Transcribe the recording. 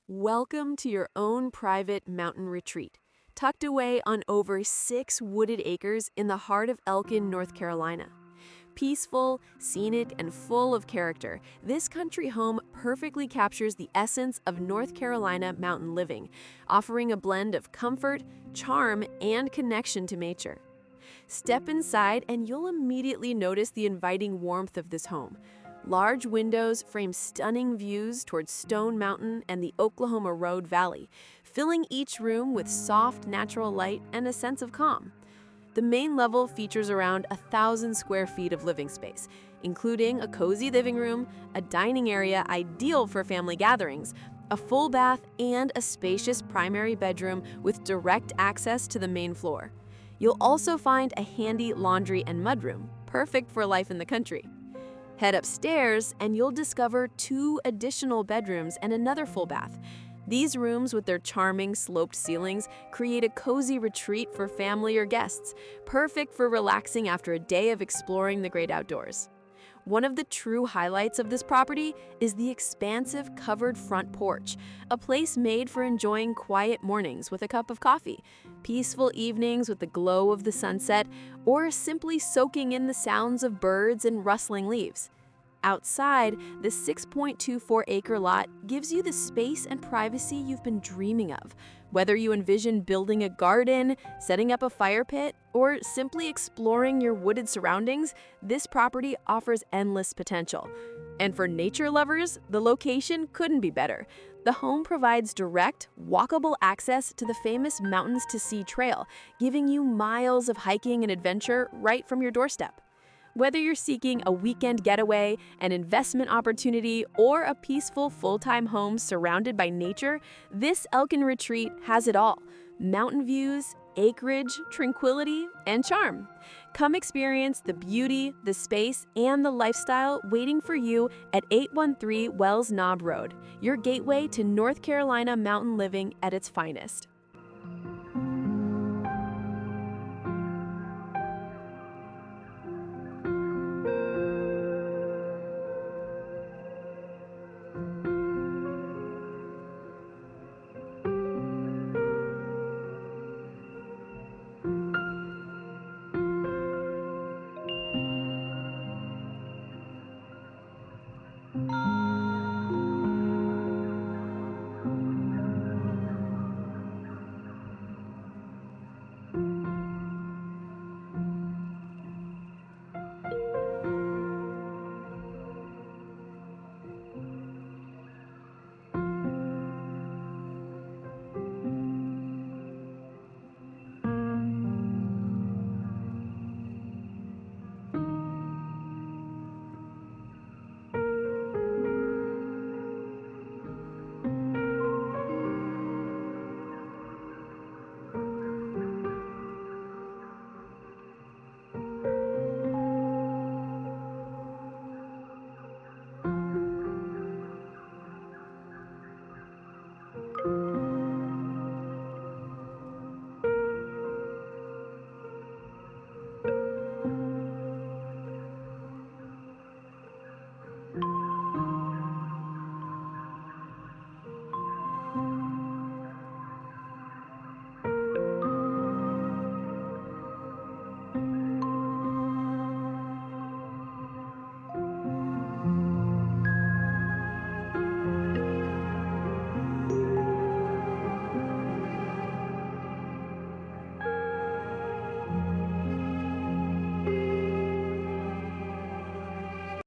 Welcome to your own private mountain retreat, tucked away on over 6 wooded acres in the heart of Elkin, North Carolina. Peaceful, scenic, and full of character, this country home perfectly captures the essence of North Carolina mountain living, offering a blend of comfort, charm, and connection to nature. Step inside and you'll immediately notice the inviting warmth of this home. Large windows frame stunning views towards Stone Mountain and the Oklahoma Road Valley, filling each room with soft, natural light and a sense of calm. The main level features around 1,000 square feet of living space, including a cozy living room, a dining area ideal for family gatherings, a full bath, and a spacious primary bedroom with direct access to the main floor. You'll also find a handy laundry and mudroom, perfect for life in the country. Head upstairs and you'll discover 2 additional bedrooms and another full bath. These rooms with their charming sloped ceilings create a cozy retreat for family or guests, perfect for relaxing after a day of exploring the great outdoors. One of the true highlights of this property is the expansive covered front porch, a place made for enjoying quiet mornings with a cup of coffee, peaceful evenings with the glow of the sunset, or simply soaking in the sounds of birds and rustling leaves. Outside, the 6.24-acre lot gives you the space and privacy you've been dreaming of. Whether you envision building a garden, setting up a fire pit, or simply exploring your wooded surroundings, this property offers endless potential. And for nature lovers, the location couldn't be better. The home provides direct, walkable access to the famous Mountains to Sea Trail, giving you miles of hiking and adventure right from your doorstep. Whether you're seeking a weekend getaway, an investment opportunity, or a peaceful full-time home surrounded by nature, this Elkin retreat has it all: mountain views, acreage, tranquility, and charm. Come experience the beauty, the space, and the lifestyle waiting for you at 813 Wells Knob Road, your gateway to North Carolina mountain living at its finest.